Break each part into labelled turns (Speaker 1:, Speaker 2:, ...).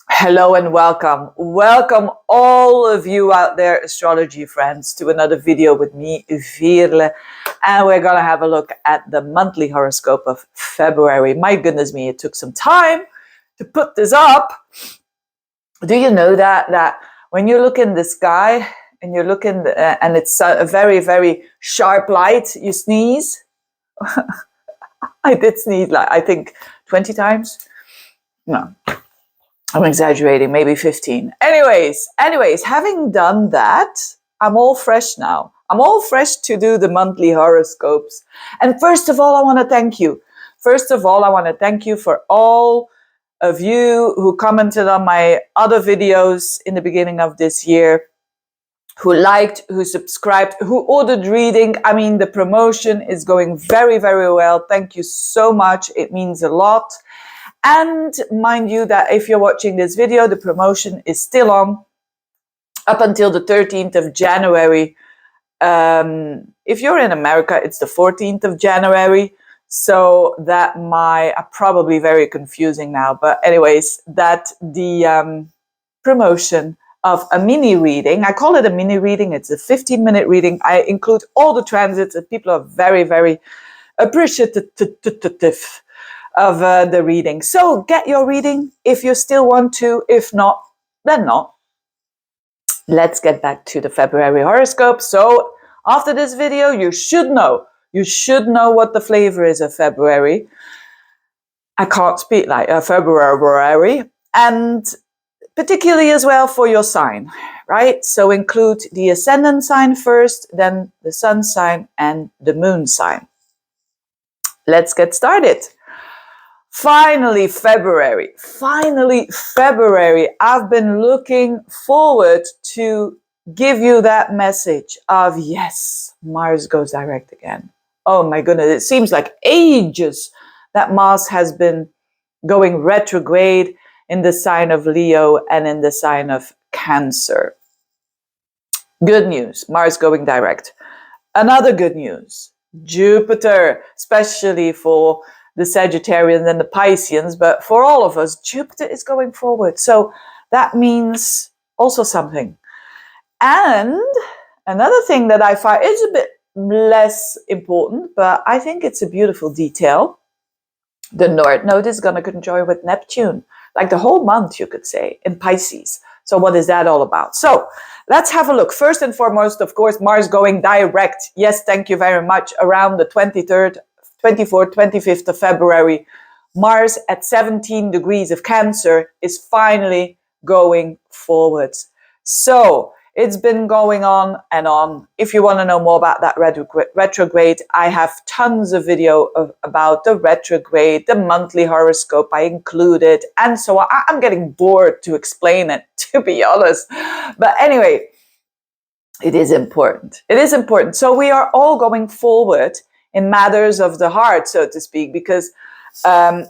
Speaker 1: Hello and welcome. Welcome all of you out there, astrology friends, to another video with me, Veerle. And we're going to have a look at the monthly horoscope of February. My goodness me, it took some time to put this up. Do you know that when you look in the sky and you're looking and it's a very, very sharp light, you sneeze? I did sneeze, I think 20 times. No. I'm exaggerating, maybe 15. Anyways, having done that, I'm all fresh now. I'm all fresh to do the monthly horoscopes. And first of all, I want to thank you. First of all, I want to thank you for all of you who commented on my other videos in the beginning of this year, who liked, who subscribed, who ordered reading. I mean, the promotion is going very, very well. Thank you so much. It means a lot. And mind you that if you're watching this video, the promotion is still on up until the 13th of January. If you're in America, it's the 14th of January. So that probably very confusing now. But anyways, that the promotion of a mini reading, I call it a mini reading. It's a 15-minute reading. I include all the transits and people are very, very appreciative of the reading. So get your reading if you still want to. If not, then not. Let's get back to the February horoscope. So after this video, you should know what the flavor is of February. I can't speak like February. And particularly as well for your sign, right? So include the ascendant sign first, then the sun sign and the moon sign. Let's get started. Finally, February. I've been looking forward to give you that message of, yes, Mars goes direct again. Oh my goodness, it seems like ages that Mars has been going retrograde in the sign of Leo and in the sign of Cancer. Good news, Mars going direct. Another good news, Jupiter, especially for the Sagittarians and the Pisces, but for all of us, Jupiter is going forward. So that means also something. And another thing that I find is a bit less important, but I think it's a beautiful detail. The North Node is going to conjoin with Neptune, like the whole month, you could say, in Pisces. So what is that all about? So let's have a look. First and foremost, of course, Mars going direct. Yes, thank you very much. Around the 23rd, 24th, 25th of February, Mars at 17 degrees of Cancer is finally going forward. So it's been going on and on. If you want to know more about that retrograde, I have tons of video about the retrograde, the monthly horoscope I included, and so on. I'm getting bored to explain it, to be honest. But anyway, it is important. It is important. So we are all going forward in matters of the heart, so to speak, because, or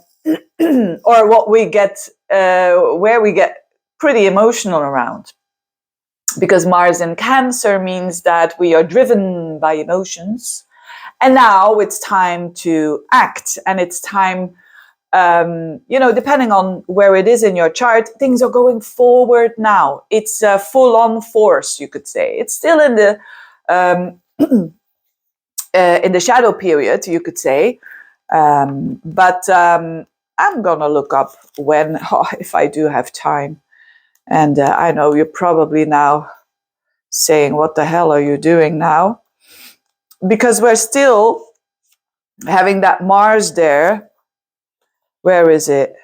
Speaker 1: what we get, where we get pretty emotional around. Because Mars in Cancer means that we are driven by emotions. And now it's time to act. And it's time, depending on where it is in your chart, things are going forward now. It's a full-on force, you could say. It's still in the shadow period, you could say. But I'm going to look up when, if I do have time. And I know you're probably now saying, what the hell are you doing now? Because we're still having that Mars there. Where is it?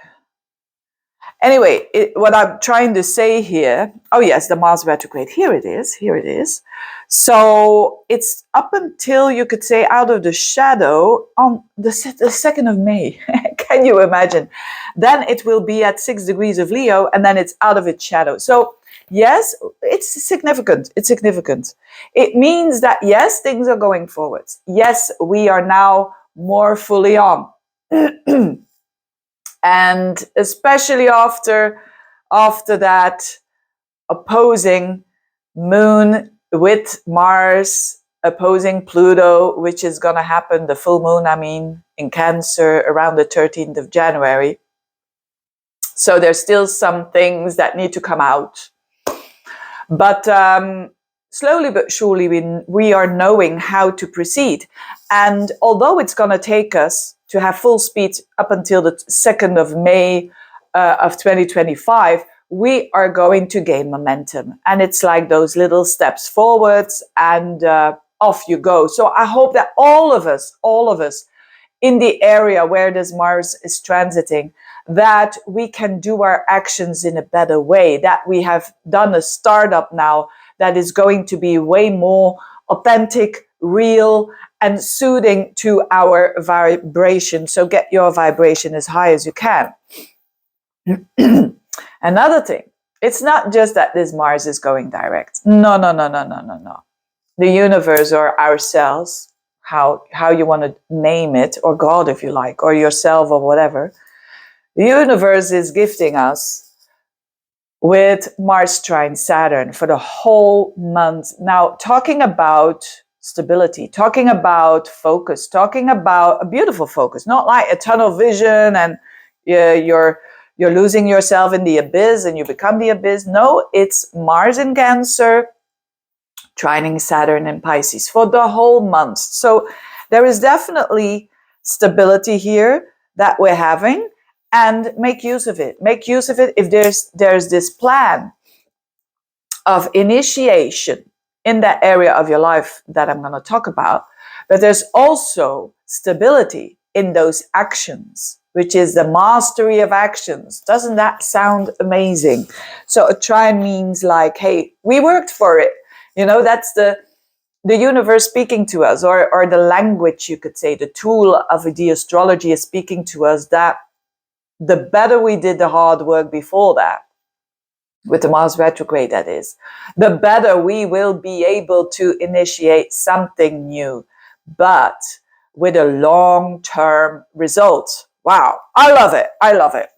Speaker 1: Anyway, what I'm trying to say here, oh yes, the Mars retrograde, here it is. So it's up until, you could say, out of the shadow on the 2nd of May. Can you imagine? Then it will be at 6 degrees of Leo, and then it's out of its shadow. So yes, it's significant. It means that, yes, things are going forward. Yes, we are now more fully on. And especially after that opposing moon with Mars, opposing Pluto, which is going to happen, the full moon, in Cancer around the 13th of January. So there's still some things that need to come out. But slowly but surely we are knowing how to proceed. And although it's going to take us to have full speed up until the 2nd of May of 2025, we are going to gain momentum. And it's like those little steps forwards and off you go. So I hope that all of us in the area where this Mars is transiting, that we can do our actions in a better way, that we have done a startup now that is going to be way more authentic, real, and soothing to our vibration. So get your vibration as high as you can. Another thing, it's not just that this Mars is going direct. No. The universe or ourselves, how you want to name it, or God if you like, or yourself or whatever, the universe is gifting us with Mars trine Saturn for the whole month. Now, talking about stability, talking about focus, talking about a beautiful focus, not like a tunnel vision and you're losing yourself in the abyss and you become the abyss. No, it's Mars in Cancer, trining Saturn in Pisces for the whole month. So there is definitely stability here that we're having, and make use of it. Make use of it if there's this plan of initiation in that area of your life that I'm going to talk about, but there's also stability in those actions, which is the mastery of actions. Doesn't that sound amazing? So a trine means like, hey, we worked for it. You know, that's the universe speaking to us, or the language, you could say, the tool of the astrology is speaking to us that the better we did the hard work before that, with the Mars retrograde that is, the better we will be able to initiate something new, but with a long-term result. Wow, I love it. I love it.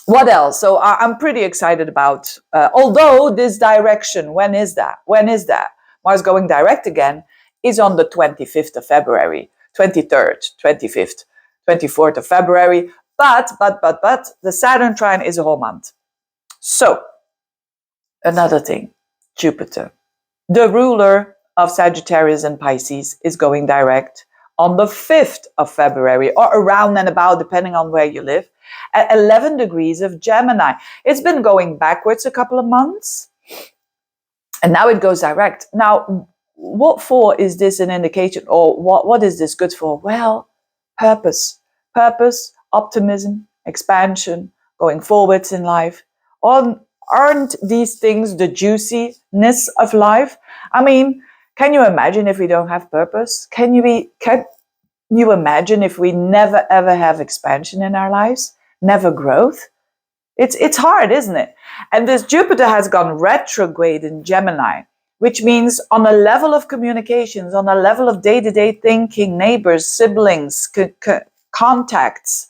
Speaker 1: What else? So I'm pretty excited about, although this direction, when is that? Mars going direct again is on the 25th of February, 23rd, 25th, 24th of February. But the Saturn trine is a whole month. So another thing, Jupiter, the ruler of Sagittarius and Pisces, is going direct on the 5th of February, or around and about, depending on where you live, at 11 degrees of Gemini. It's been going backwards a couple of months, and now it goes direct. Now, what for is this an indication, or what is this good for? Well, purpose, optimism, expansion, going forwards in life. Aren't these things the juiciness of life? I mean, can you imagine if we don't have purpose? Can you imagine if we never ever have expansion in our lives? Never growth? It's hard, isn't it? And this Jupiter has gone retrograde in Gemini, which means on a level of communications, on a level of day-to-day thinking, neighbors, siblings, contacts,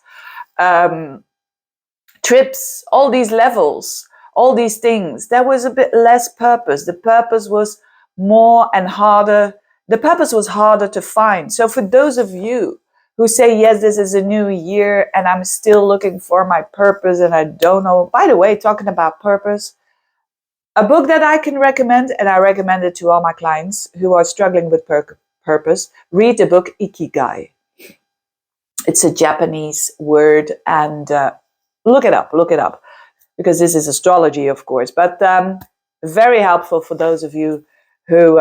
Speaker 1: trips, all these levels, all these things, there was a bit less purpose. The purpose was more and harder. The purpose was harder to find. So for those of you who say, yes, this is a new year and I'm still looking for my purpose and I don't know. By the way, talking about purpose, a book that I can recommend, and I recommend it to all my clients who are struggling with purpose, read the book Ikigai. It's a Japanese word, and look it up, because this is astrology, of course, but very helpful for those of you who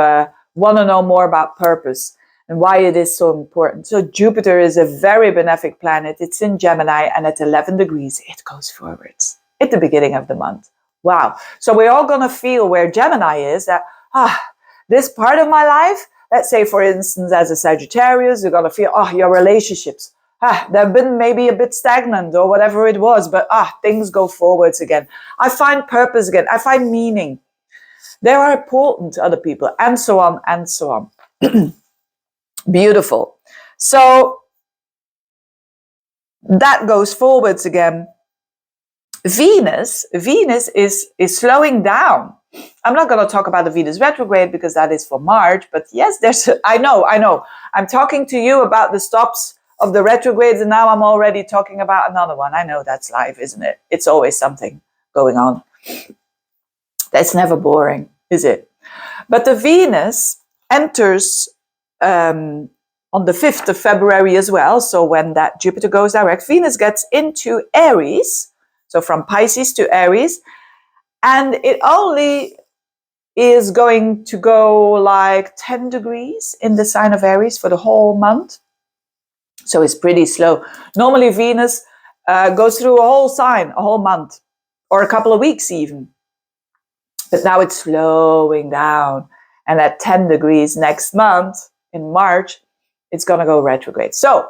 Speaker 1: want to know more about purpose and why it is so important. So Jupiter is a very benefic planet. It's in Gemini, and at 11 degrees, it goes forwards at the beginning of the month. Wow. So we're all going to feel where Gemini is, that, this part of my life, let's say, for instance, as a Sagittarius, you're going to feel, your relationships, they've been maybe a bit stagnant or whatever it was, but things go forwards again. I find purpose again. I find meaning. They are important to other people, and so on and so on. Beautiful. So that goes forwards again. Venus is slowing down. I'm not going to talk about the Venus retrograde because that is for March, but yes, I know. I'm talking to you about the stops of the retrogrades, and now I'm already talking about another one. I know that's life, isn't it? It's always something going on. That's never boring, is it? But the Venus enters on the 5th of February as well. So when that Jupiter goes direct, Venus gets into Aries. So from Pisces to Aries. And it only is going to go like 10 degrees in the sign of Aries for the whole month. So it's pretty slow. Normally Venus goes through a whole sign, a whole month, or a couple of weeks even. But now it's slowing down. And at 10 degrees next month, in March, it's going to go retrograde. So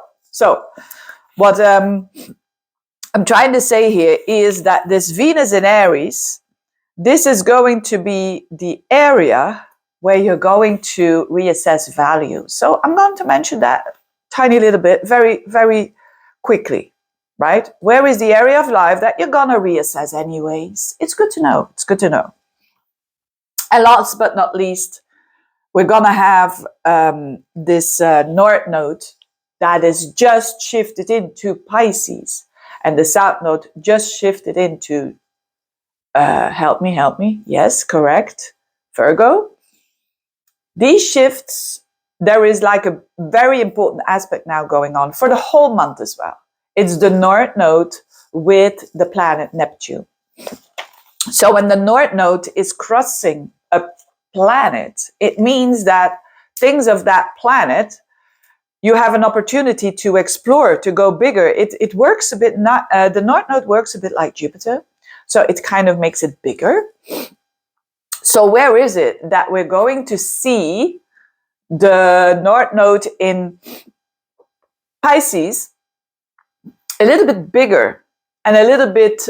Speaker 1: what I'm trying to say here is that this Venus in Aries, this is going to be the area where you're going to reassess value. So I'm going to mention that tiny little bit very, very quickly, right? Where is the area of life that you're going to reassess anyways? It's good to know. It's good to know. And last but not least, we're going to have this North Node that is just shifted into Pisces. And the South Node just shifted into, help me. Yes, correct. Virgo. These shifts, there is like a very important aspect now going on for the whole month as well. It's the North Node with the planet Neptune. So when the North Node is crossing a planet, it means that things of that planet, you have an opportunity to explore, to go bigger. It works a bit, the North Node works a bit like Jupiter. So it kind of makes it bigger. So where is it that we're going to see the North Node in Pisces a little bit bigger and a little bit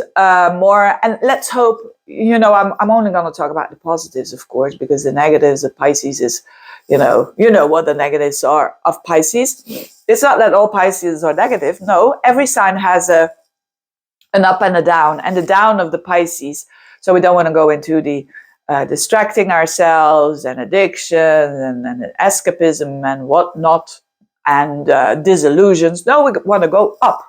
Speaker 1: more? And let's hope, you know, I'm only going to talk about the positives, of course, because the negatives of Pisces is, you know what the negatives are of Pisces. It's not that all Pisces are negative. No, every sign has an up and a down, and the down of the Pisces. So we don't want to go into the distracting ourselves and addiction and escapism and whatnot and disillusions. No, we want to go up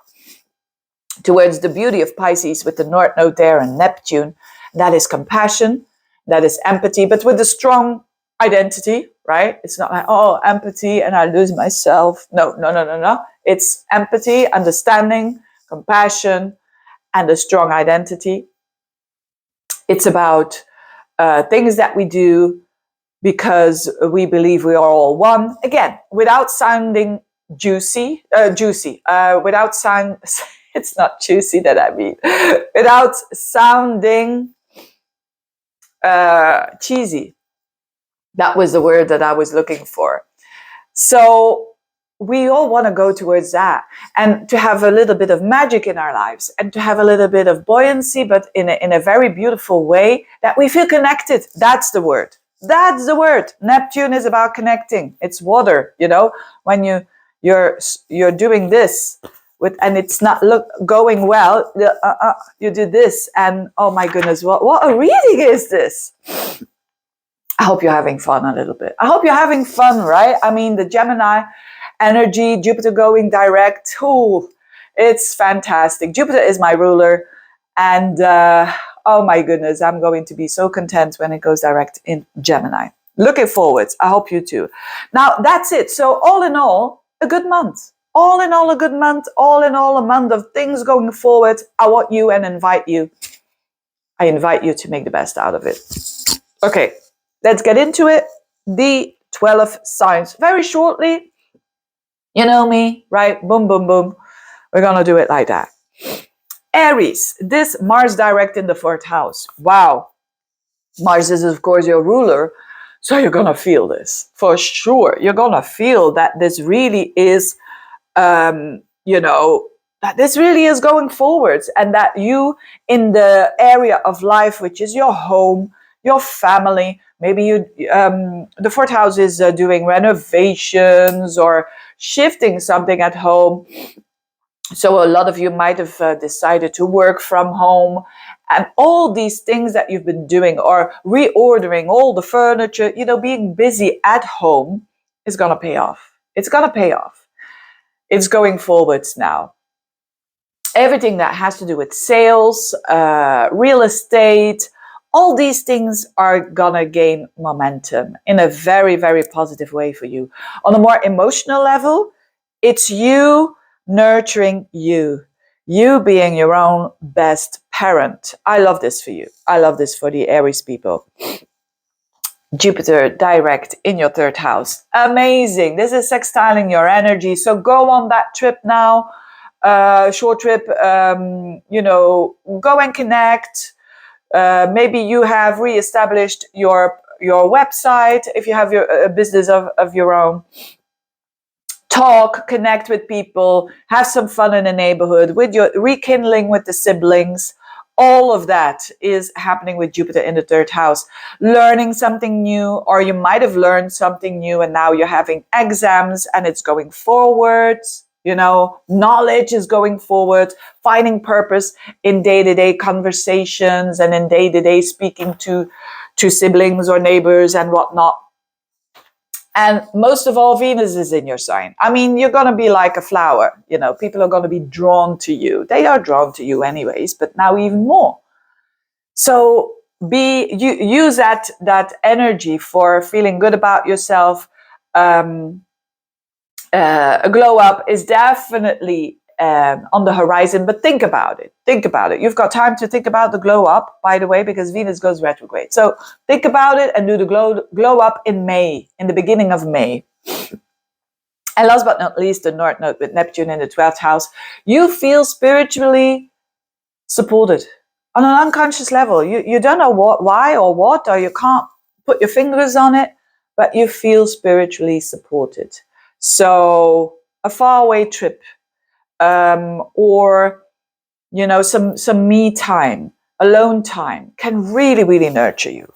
Speaker 1: towards the beauty of Pisces with the North Node there and Neptune. That is compassion, that is empathy, but with a strong identity, right? It's not like, oh, empathy and I lose myself. No. It's empathy, understanding, compassion, and a strong identity. It's about things that we do because we believe we are all one. Again, without sounding juicy, without sound, it's not juicy that I mean, without sounding cheesy. That was the word that I was looking for. So we all want to go towards that, and to have a little bit of magic in our lives, and to have a little bit of buoyancy, but in a very beautiful way, that we feel connected. That's the word. That's the word. Neptune is about connecting. It's water, you know, when you're doing this with, and it's not going well, you do this, and oh my goodness, what a reading is this? I hope you're having fun a little bit. I hope you're having fun, right? I mean, the Gemini energy, Jupiter going direct. Ooh, it's fantastic. Jupiter is my ruler. And oh my goodness, I'm going to be so content when it goes direct in Gemini. Looking forward. I hope you too. Now, that's it. So all in all, a good month. All in all, a good month. All in all, a month of things going forward. I want you and invite you. I invite you to make the best out of it. Okay, let's get into it. The 12 signs. Very shortly. You know me, right? Boom, boom, boom. We're going to do it like that. Aries, this Mars direct in the 4th house. Wow. Mars is, of course, your ruler. So you're going to feel this for sure. You're going to feel that this really is, that this really is going forwards, and that you in the area of life, which is your home, your family, maybe you, the 4th house is doing renovations or shifting something at home. So a lot of you might have decided to work from home, and all these things that you've been doing, or reordering all the furniture, being busy at home is going to pay off. It's going to pay off. it's going forwards now. Everything that has to do with sales, real estate, all these things are gonna gain momentum in a very, very positive way for you. On a more emotional level, it's you nurturing you being your own best parent. I love this for you. I love this for the Aries people. Jupiter direct in your third house. Amazing. This is sextiling your energy. So go on that trip now. Short trip, go and connect. Maybe you have reestablished your website if you have a business of your own. Talk, connect with people, have some fun in the neighborhood, with your rekindling with the siblings. All of that is happening with Jupiter in the third house. Learning something new, or you might have learned something new and now you're having exams and it's going forwards. Knowledge is going forward, finding purpose in day-to-day conversations and in day-to-day speaking to siblings or neighbors and whatnot. And most of all, Venus is in your sign. I mean, you're going to be like a flower. People are going to be drawn to you. They are drawn to you anyways, but now even more. So use that energy for feeling good about yourself. A glow up is definitely on the horizon, but think about it. You've got time to think about the glow up, by the way, because Venus goes retrograde. So think about it and do the glow up in May, in the beginning of May. And last but not least, the North Node with Neptune in the 12th house. You feel spiritually supported on an unconscious level. You don't know why or what, or you can't put your fingers on it, but you feel spiritually supported. So a faraway trip, or some me time, alone time, can really, really nurture you.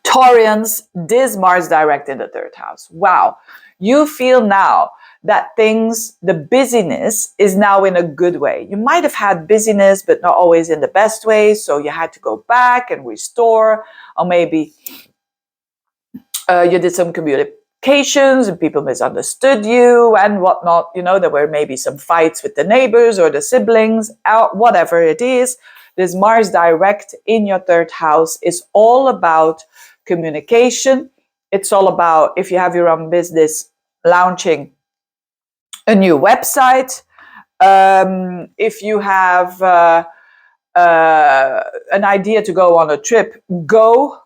Speaker 1: Taurians, this Mars direct in the third house. Wow, you feel now that the busyness is now in a good way. You might have had busyness, but not always in the best way. So you had to go back and restore, or maybe you did some communications and people misunderstood you and whatnot. There were maybe some fights with the neighbors or the siblings, whatever it is. This Mars direct in your third house is all about communication. It's all about, if you have your own business, launching a new website. If you have an idea to go on a trip, go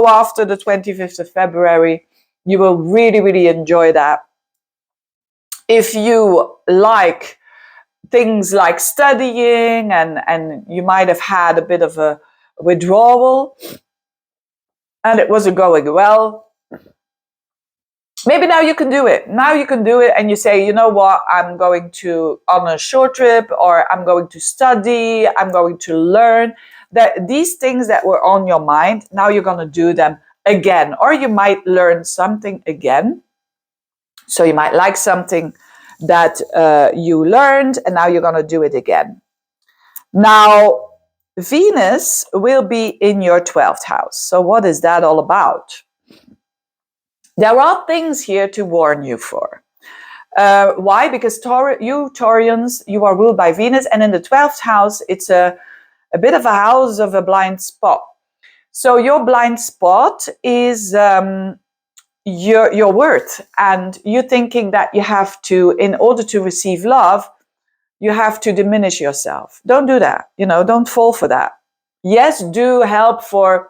Speaker 1: after the 25th of February. You will really, really enjoy that. If you like things like studying and you might have had a bit of a withdrawal and it wasn't going well, maybe now you can do it. And you say, you know what, I'm going on a short trip, or I'm going to study, I'm going to learn. That these things that were on your mind, now you're going to do them again, or you might learn something again. So you might like something that you learned, and now you're going to do it again. Now, Venus will be in your 12th house. So what is that all about? There are things here to warn you for. Why? Because you Taurians, you are ruled by Venus, and in the 12th house, it's a bit of a house of a blind spot. So your blind spot is your worth, and you thinking that you have to, in order to receive love, you have to diminish yourself. Don't do that. Don't fall for that. Yes, do help for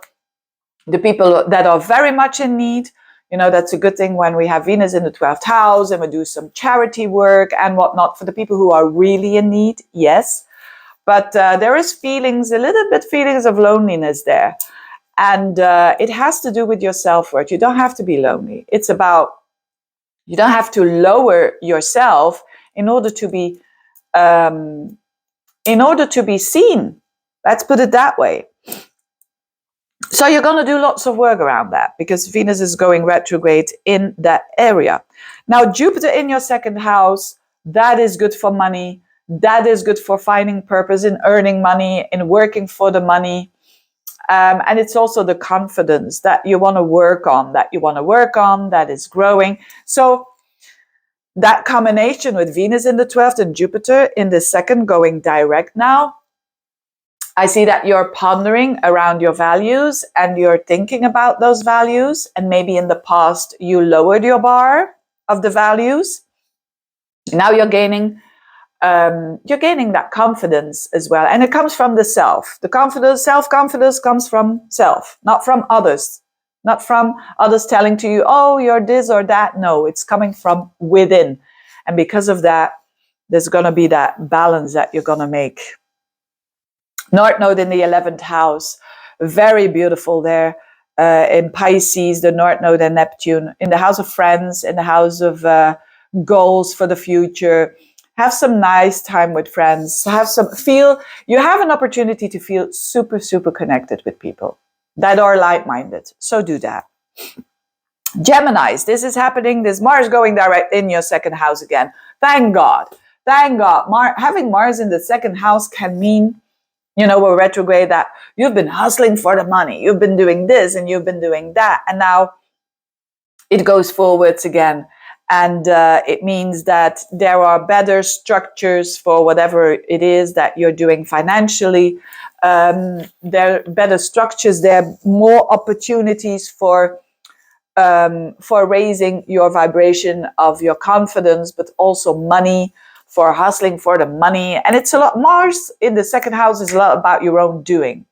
Speaker 1: the people that are very much in need. That's a good thing when we have Venus in the 12th house and we do some charity work and whatnot for the people who are really in need. Yes. But there is a little bit feelings of loneliness there. And it has to do with your self-worth. You don't have to be lonely. It's about, you don't have to lower yourself in order to be seen. Let's put it that way. So you're going to do lots of work around that because Venus is going retrograde in that area. Now, Jupiter in your second house, that is good for money. That is good for finding purpose in earning money, in working for the money. And it's also the confidence that you want to work on, that is growing. So that combination with Venus in the 12th and Jupiter in the 2nd going direct now, I see that you're pondering around your values and you're thinking about those values. And maybe in the past you lowered your bar of the values. Now you're gaining that confidence as well. And it comes from the self. The confidence, self-confidence comes from self, not from others. Not from others telling to you, oh, you're this or that. No, it's coming from within. And because of that, there's going to be that balance that you're going to make. North Node in the 11th house, very beautiful there. In Pisces, the North Node and Neptune. In the house of friends, in the house of goals for the future. Have some nice time with friends. You have an opportunity to feel super, super connected with people that are like-minded. So do that. Geminis, this is happening. This Mars going direct in your 2nd house again. Thank God. Thank God. Having Mars in the 2nd house can mean, a retrograde, that you've been hustling for the money. You've been doing this and you've been doing that. And now it goes forwards again. And it means that there are better structures for whatever it is that you're doing financially. There are better structures. There are more opportunities for raising your vibration of your confidence, but also money, for hustling for the money. And it's a lot. Mars in the 2nd house is a lot about your own doing,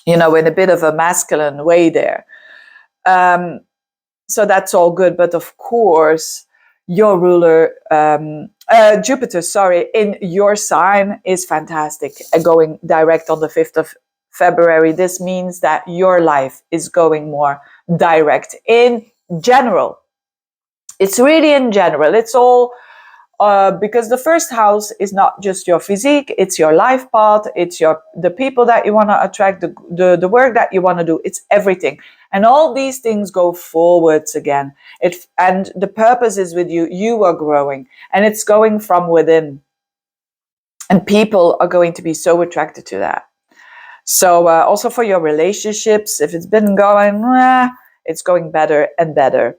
Speaker 1: in a bit of a masculine way there. So that's all good. But of course, your ruler, Jupiter, in your sign is fantastic. Going direct on the 5th of February. This means that your life is going more direct in general. It's really in general. It's all because the 1st house is not just your physique, it's your life path, it's the people that you want to attract, the work that you want to do, it's everything. And all these things go forwards again. And the purpose is with you. You are growing, and it's going from within. And people are going to be so attracted to that. So also for your relationships, if it's been going, it's going better and better.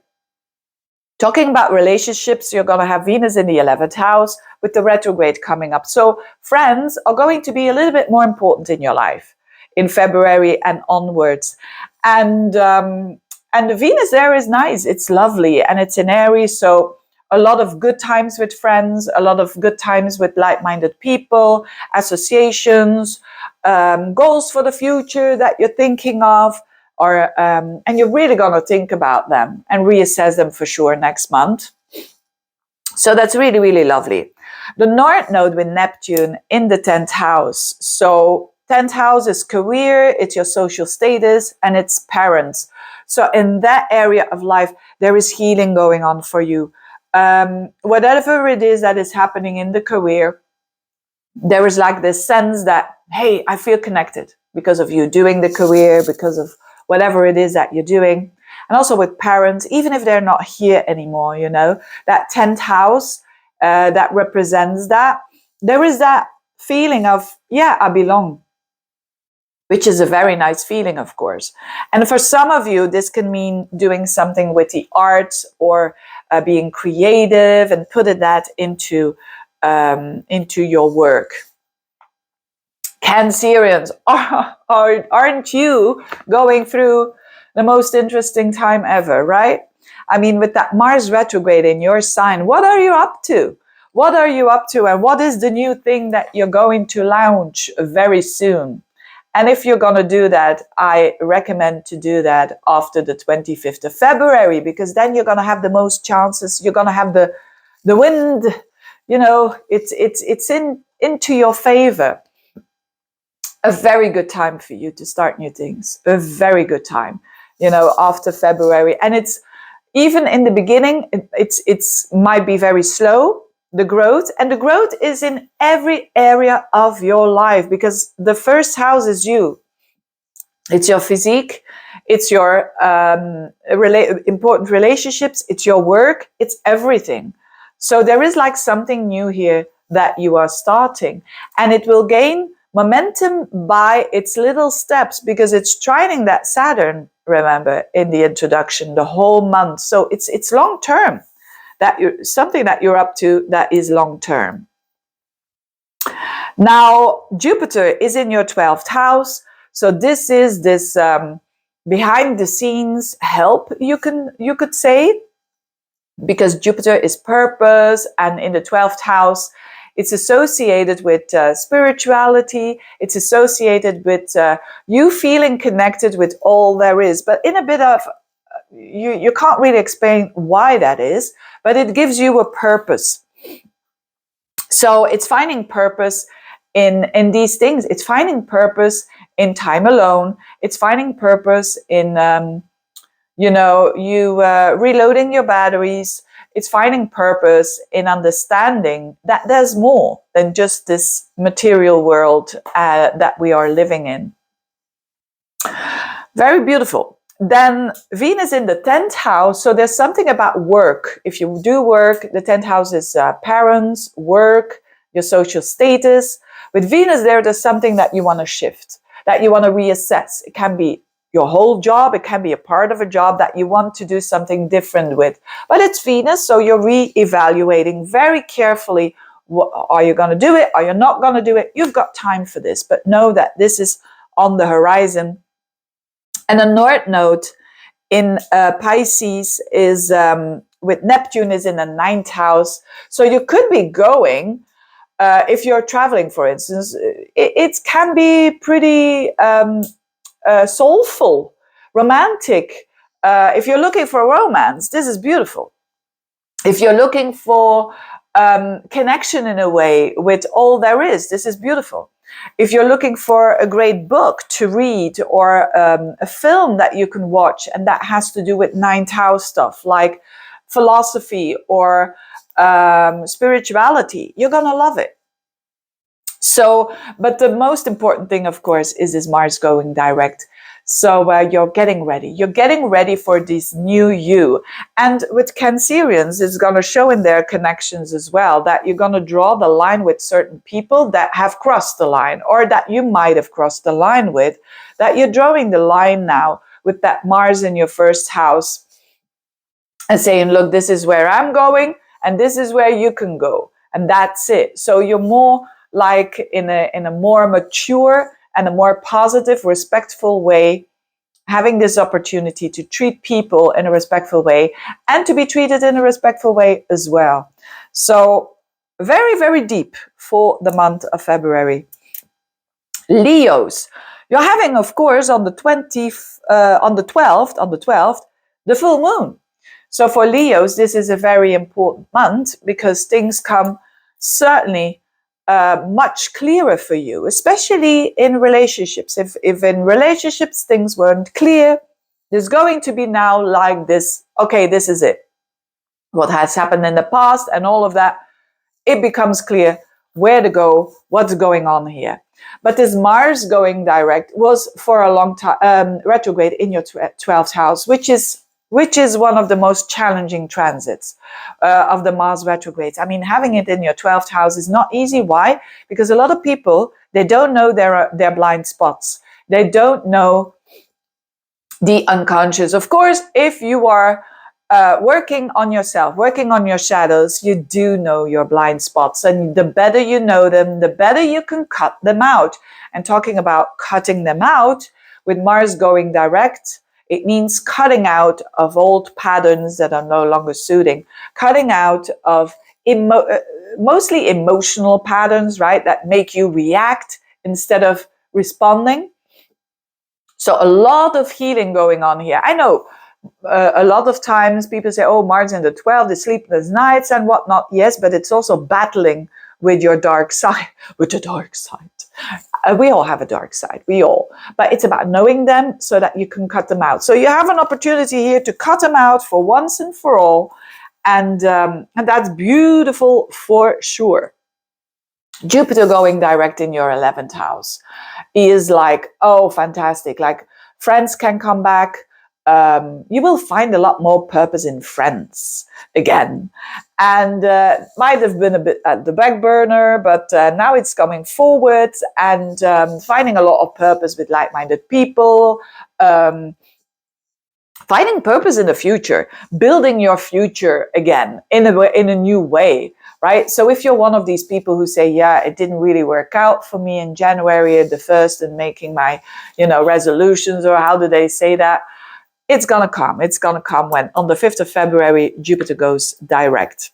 Speaker 1: Talking about relationships, you're going to have Venus in the 11th house with the retrograde coming up. So friends are going to be a little bit more important in your life in February and onwards. And the Venus there is nice. It's lovely. And it's in Aries. So a lot of good times with friends, a lot of good times with like-minded people, associations, goals for the future that you're thinking of. And you're really going to think about them and reassess them for sure next month. So that's really, really lovely. The North Node with Neptune in the 10th house. So 10th house is career, it's your social status, and it's parents. So in that area of life, there is healing going on for you. Whatever it is that is happening in the career, there is like this sense that, hey, I feel connected because of you doing the career, because of whatever it is that you're doing. And also with parents, even if they're not here anymore, that 10th house that represents that, there is that feeling of, yeah, I belong, which is a very nice feeling, of course. And for some of you, this can mean doing something with the arts or being creative and putting that into your work. Cancerians, aren't you going through the most interesting time ever, right? I mean, with that Mars retrograde in your sign, what are you up to? What are you up to? And what is the new thing that you're going to launch very soon? And if you're going to do that, I recommend to do that after the 25th of February, because then you're going to have the most chances. You're going to have the wind, it's into your favor. A very good time for you to start new things. A very good time, after February. And it's even in the beginning, it's might be very slow, the growth. And the growth is in every area of your life, because the 1st house is you. It's your physique. It's your important relationships. It's your work. It's everything. So there is like something new here that you are starting. And it will gain momentum by its little steps, because it's trining that Saturn, remember, in the introduction, the whole month. So it's long term. something that you're up to that is long term. Now, Jupiter is in your 12th house. So this is this behind the scenes help, you could say, because Jupiter is purpose, and in the 12th house, it's associated with spirituality. It's associated with you feeling connected with all there is, but in a bit of, you can't really explain why that is, but it gives you a purpose. So it's finding purpose in these things. It's finding purpose in time alone. It's finding purpose in, reloading your batteries. It's finding purpose in understanding that there's more than just this material world that we are living in. Very beautiful. Then Venus in the 10th house. So there's something about work. If you do work, the 10th house is parents, work, your social status. With Venus there, there's something that you want to shift, that you want to reassess. It can be your whole job. It can be a part of a job that you want to do something different with. But it's Venus, so you're re-evaluating very carefully. Are you going to do it? Are you not going to do it? You've got time for this, but know that this is on the horizon. And a north node in Pisces is with Neptune is in the 9th house. So you could be going, if you're traveling, for instance, it can be pretty soulful, romantic. If you're looking for romance, this is beautiful. If you're looking for connection in a way with all there is, this is beautiful. If you're looking for a great book to read, or a film that you can watch, and that has to do with 9th house stuff like philosophy or spirituality, you're gonna love it. So, but the most important thing, of course, is this Mars going direct. So you're getting ready. You're getting ready for this new you. And with Cancerians, it's going to show in their connections as well that you're going to draw the line with certain people that have crossed the line, or that you might have crossed the line with, that you're drawing the line now with that Mars in your 1st house and saying, look, this is where I'm going and this is where you can go. And that's it. So you're more like in a more mature and a more positive, respectful way, having this opportunity to treat people in a respectful way and to be treated in a respectful way as well. So very, very deep for the month of February. Leos, you're having, of course, on the 12th, the full moon. So for Leos, this is a very important month because things come certainly much clearer for you, especially in relationships. If in relationships things weren't clear, there's going to be now like this, okay, this is it. What has happened in the past and all of that, it becomes clear where to go, what's going on here. But this Mars going direct was for a long time retrograde in your 12th house, which is one of the most challenging transits of the Mars retrogrades. I mean, having it in your 12th house is not easy. Why? Because a lot of people, they don't know their blind spots. They don't know the unconscious. Of course, if you are working on yourself, working on your shadows, you do know your blind spots. And the better you know them, the better you can cut them out. And talking about cutting them out, with Mars going direct, it means cutting out of old patterns that are no longer suiting, cutting out of mostly emotional patterns, right, that make you react instead of responding. So a lot of healing going on here. I know a lot of times people say, oh, Mars in the 12th, the sleepless nights and whatnot. Yes, but it's also battling with your dark side, with the dark side. We all have a dark side, but it's about knowing them so that you can cut them out. So you have an opportunity here to cut them out for once and for all. And that's beautiful for sure. Jupiter going direct in your 11th house is like, oh, fantastic. Like friends can come back. You will find a lot more purpose in friends again. And might have been a bit at the back burner, but now it's coming forward and finding a lot of purpose with like-minded people, finding purpose in the future, building your future again in a new way, right? So if you're one of these people who say, yeah, it didn't really work out for me in January the 1st and making my, resolutions, or how do they say that? It's going to come. It's going to come when on the 5th of February, Jupiter goes direct.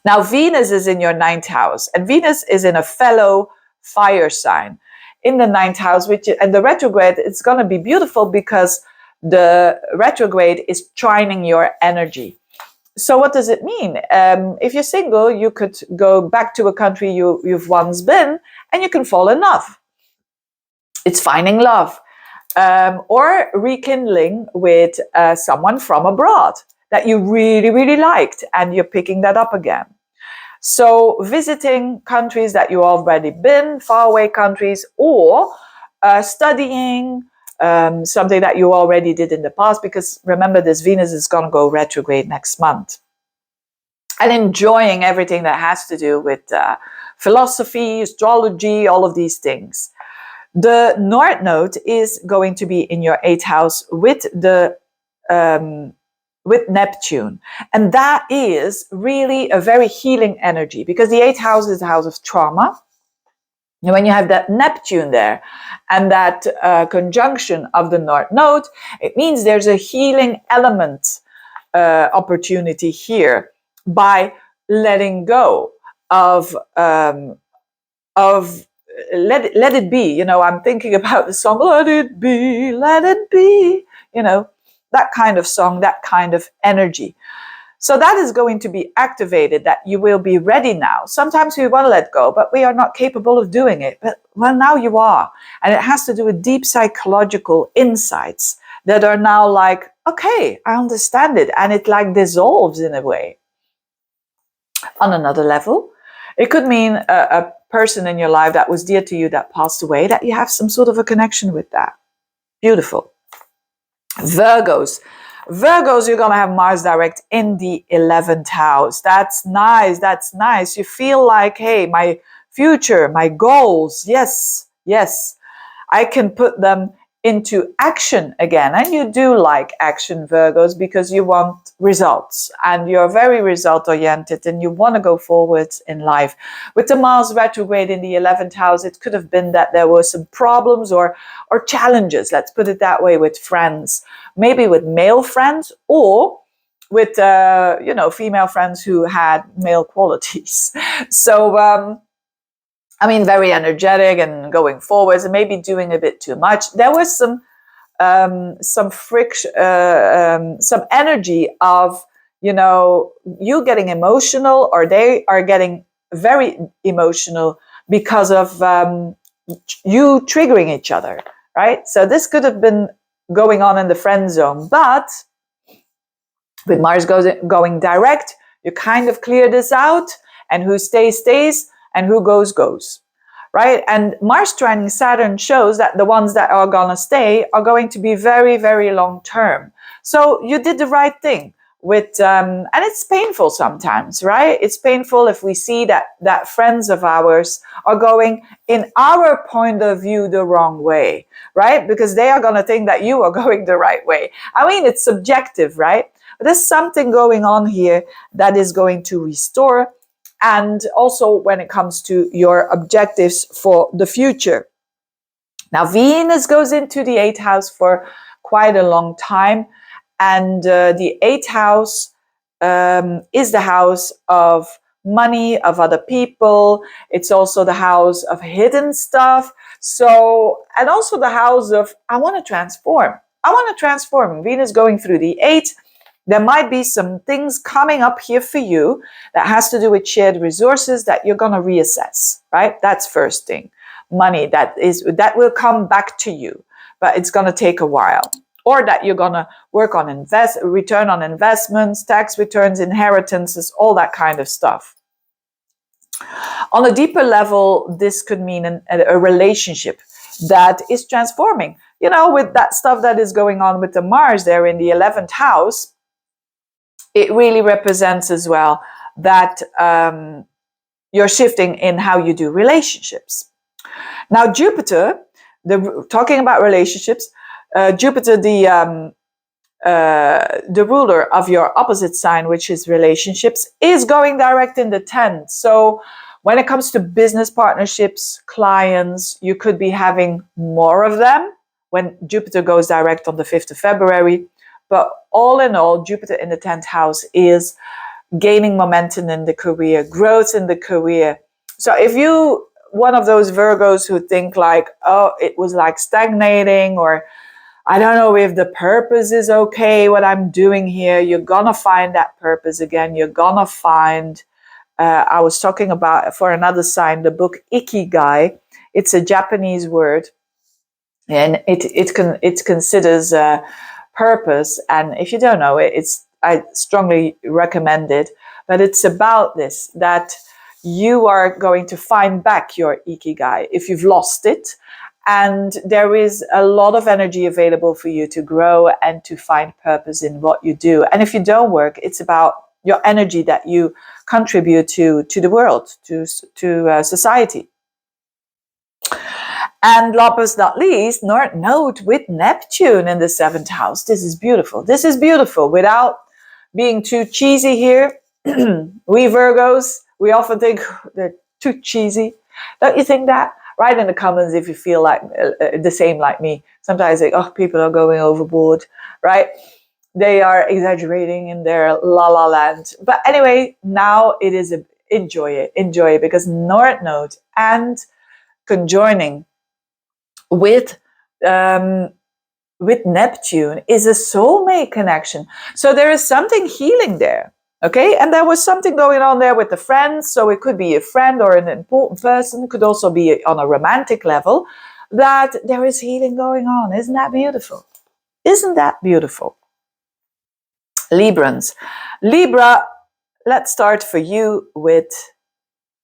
Speaker 1: Now, Venus is in your 9th house, and Venus is in a fellow fire sign in the 9th house, and the retrograde, it's going to be beautiful because the retrograde is trining your energy. So what does it mean? If you're single, you could go back to a country you've once been, and you can fall in love. It's finding love. Or rekindling with someone from abroad that you really, really liked, and you're picking that up again. So visiting countries that you've already been, faraway countries, or studying something that you already did in the past, because remember, this Venus is going to go retrograde next month. And enjoying everything that has to do with philosophy, astrology, all of these things. The North Node is going to be in your 8th house with with Neptune, and that is really a very healing energy, because the 8th house is the house of trauma. And when you have that Neptune there and that conjunction of the North Node, it means there's a healing element opportunity here by letting go of let it be. I'm thinking about the song, let it be, that kind of song, that kind of energy. So that is going to be activated, that you will be ready now. Sometimes we want to let go, but we are not capable of doing it. But well, now you are. And it has to do with deep psychological insights that are now like, okay, I understand it. And it like dissolves in a way. On another level, it could mean a person in your life that was dear to you that passed away, that you have some sort of a connection with that. Beautiful. Virgos, you're going to have Mars direct in the 11th house. That's nice. You feel like, hey, my future, my goals, yes, I can put them into action again. And you do like action, Virgos, because you want results and you're very result oriented and you want to go forward in life. With the Mars retrograde in the 11th house, it could have been that there were some problems or challenges, let's put it that way, with friends, maybe with male friends or with female friends who had male qualities. So very energetic and going forwards and maybe doing a bit too much. There was some friction, some energy of, you getting emotional, or they are getting very emotional because of you triggering each other, right? So this could have been going on in the friend zone, but with Mars going direct, you kind of clear this out, and who stays, and who goes, right? And Mars trining Saturn shows that the ones that are going to stay are going to be very, very long term. So you did the right thing with, and it's painful sometimes, right? It's painful if we see that friends of ours are going, in our point of view, the wrong way, right? Because they are going to think that you are going the right way. It's subjective, right? But there's something going on here that is going to restore. And also when it comes to your objectives for the future. Now, Venus goes into the 8th house for quite a long time. And the 8th house is the house of money, of other people. It's also the house of hidden stuff. So, and also the house of, I want to transform. Venus going through the 8th. There might be some things coming up here for you that has to do with shared resources that you're going to reassess, right? That's first thing. Money that will come back to you, but it's going to take a while. Or that you're going to work on return on investments, tax returns, inheritances, all that kind of stuff. On a deeper level, this could mean a relationship that is transforming. With that stuff that is going on with the Mars there in the 11th house, it really represents as well that you're shifting in how you do relationships. Now, Jupiter, talking about relationships, Jupiter, the the ruler of your opposite sign, which is relationships, is going direct in the 10th. So when it comes to business partnerships, clients, you could be having more of them when Jupiter goes direct on the 5th of February. But all in all, Jupiter in the 10th house is gaining momentum in the career, growth in the career. So if you one of those Virgos who think like, oh, it was like stagnating, or I don't know if the purpose is okay, what I'm doing here, you're gonna find that purpose again. You're gonna find, I was talking about for another sign, the book Ikigai. It's a Japanese word, and it considers purpose. And if you don't know it, I strongly recommend it. But it's about this, that you are going to find back your Ikigai if you've lost it. And there is a lot of energy available for you to grow and to find purpose in what you do. And if you don't work, it's about your energy that you contribute to the world, to society. And last but not least, North Node with Neptune in the 7th house. This is beautiful. This is beautiful. Without being too cheesy here, we Virgos, we often think they're too cheesy. Don't you think that? Write in the comments if you feel like the same like me. Sometimes I think, oh, people are going overboard, right? They are exaggerating in their la la land. But anyway, now it is enjoy it, because North Node and conjoining with Neptune is a soulmate connection. So there is something healing there. Okay, and there was something going on there with the friends. So it could be a friend or an important person. It could also be on a romantic level, that there is healing going on. Isn't that beautiful? Isn't that beautiful? Librans. Libra, let's start for you with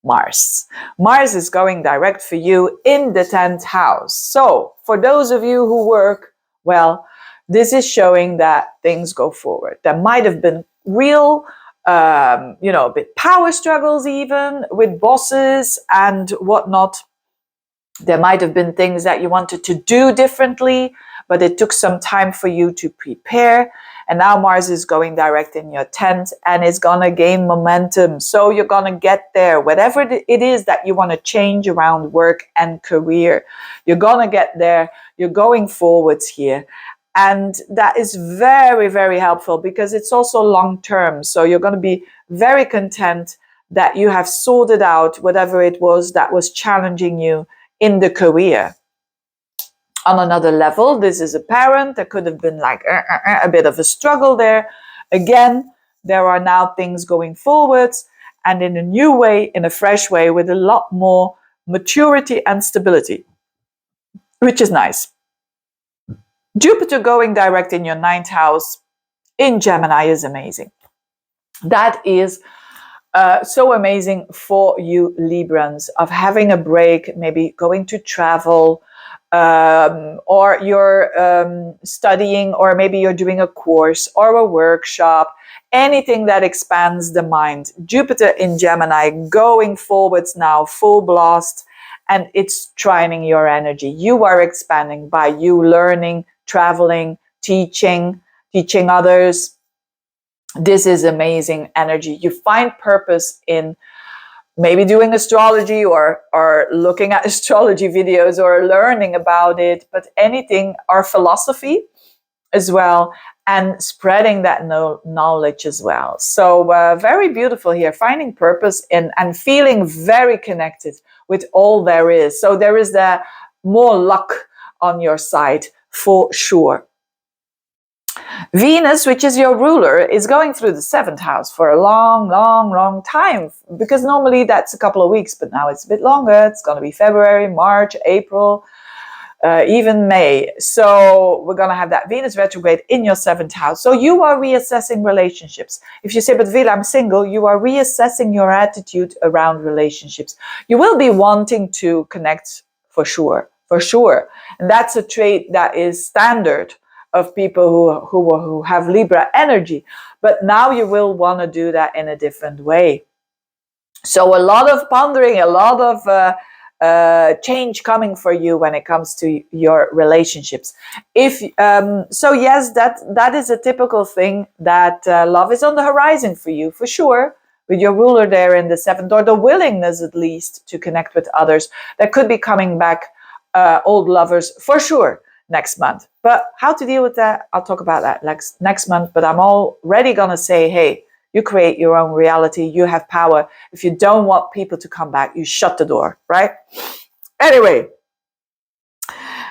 Speaker 1: Mars. Mars is going direct for you in the 10th house. So for those of you who work, well, this is showing that things go forward. There might have been real a bit power struggles even with bosses and whatnot. There might have been things that you wanted to do differently, but it took some time for you to prepare. And now Mars is going direct in your 10th and is going to gain momentum. So you're going to get there. Whatever it is that you want to change around work and career, you're going to get there. You're going forwards here. And that is very, very helpful because it's also long term. So you're going to be very content that you have sorted out whatever it was that was challenging you in the career. On another level, this is apparent. There could have been like a bit of a struggle there. Again, there are now things going forwards and in a new way, in a fresh way, with a lot more maturity and stability, which is nice. Jupiter going direct in your 9th house in Gemini is amazing. That is so amazing for you Librans, of having a break, maybe going to travel, or you're studying, or maybe you're doing a course or a workshop, anything that expands the mind. Jupiter in Gemini going forwards now, full blast, and it's trining your energy. You are expanding by you learning, traveling, teaching others. This is amazing energy. You find purpose in maybe doing astrology or looking at astrology videos or learning about it, but anything, or philosophy as well, and spreading that knowledge as well. So very beautiful here, finding purpose in and feeling very connected with all there is. So there is the more luck on your side for sure. Venus, which is your ruler, is going through the 7th house for a long time, because normally that's a couple of weeks, but now it's a bit longer. It's going to be February, March, April, even May. So we're going to have that Venus retrograde in your 7th house. So you are reassessing relationships. If you say, but Veerle, I'm single, you are reassessing your attitude around relationships. You will be wanting to connect for sure. And that's a trait that is standard of people who have Libra energy. But now you will want to do that in a different way. So a lot of pondering, a lot of change coming for you when it comes to your relationships. If so, yes, that is a typical thing, that love is on the horizon for you, for sure, with your ruler there in the seventh, or the willingness at least to connect with others. That could be coming back, old lovers for sure, next month. But how to deal with that, I'll talk about that next month. But I'm already gonna say, hey, you create your own reality. You have power. If you don't want people to come back, you shut the door, right? Anyway,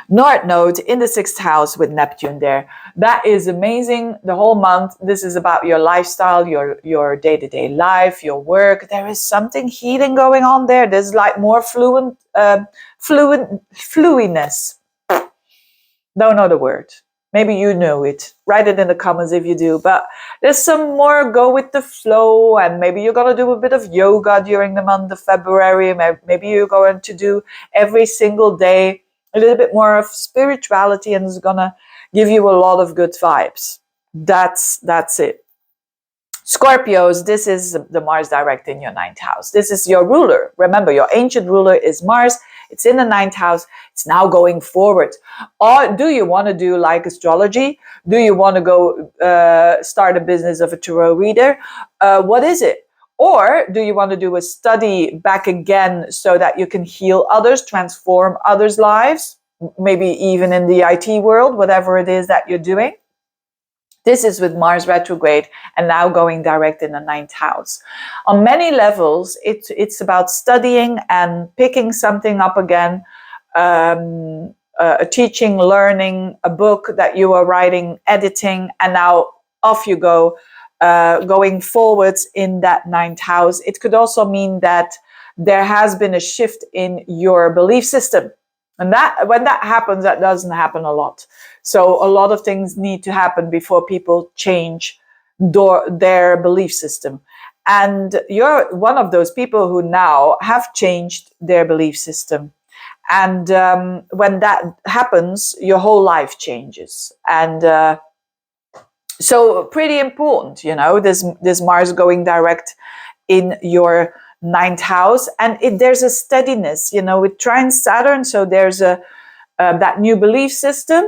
Speaker 1: North Node in the sixth house with Neptune there. That is amazing. The whole month, this is about your lifestyle, your day-to-day life, your work. There is something healing going on there. There's like more fluidness. Don't know the word. Maybe you know it. Write it in the comments if you do. But there's some more go with the flow, and maybe you're going to do a bit of yoga during the month of February. Maybe you're going to do every single day a little bit more of spirituality, and it's going to give you a lot of good vibes. That's it. Scorpios, this is the Mars direct in your ninth house. This is your ruler. Remember, your ancient ruler is Mars. It's in the ninth house. It's now going forward. Or do you want to do like astrology? Do you want to go start a business of a tarot reader? What is it? Or do you want to do a study back again so that you can heal others, transform others' lives? Maybe even in the IT world, whatever it is that you're doing. This is with Mars retrograde and now going direct in the ninth house. On many levels, it's about studying and picking something up again, teaching, learning, a book that you are writing, editing, and now off you go, going forwards in that ninth house. It could also mean that there has been a shift in your belief system. And that when that happens, that doesn't happen a lot. So a lot of things need to happen before people change their belief system. And you're one of those people who now have changed their belief system. And when that happens, your whole life changes. And so pretty important, this Mars going direct in your ninth house, and there's a steadiness, with trine Saturn. So there's that new belief system.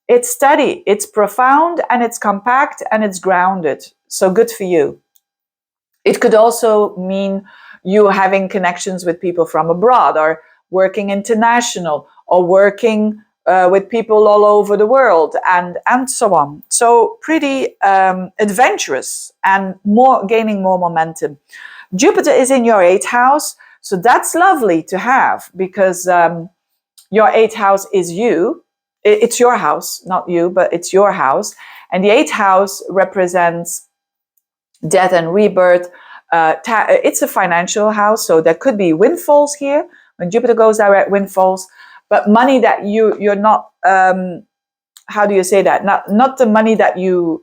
Speaker 1: It's steady, it's profound, and it's compact, and it's grounded. So good for you. It could also mean you having connections with people from abroad, or working international, or working with people all over the world, and so on. So pretty adventurous, and gaining more momentum. Jupiter is in your eighth house, so that's lovely to have, because your eighth house is you. It's your house, not you, but it's your house. And the eighth house represents death and rebirth. It's a financial house, so there could be windfalls here. When Jupiter goes direct, windfalls, but money that you're not, how do you say that? Not the money that you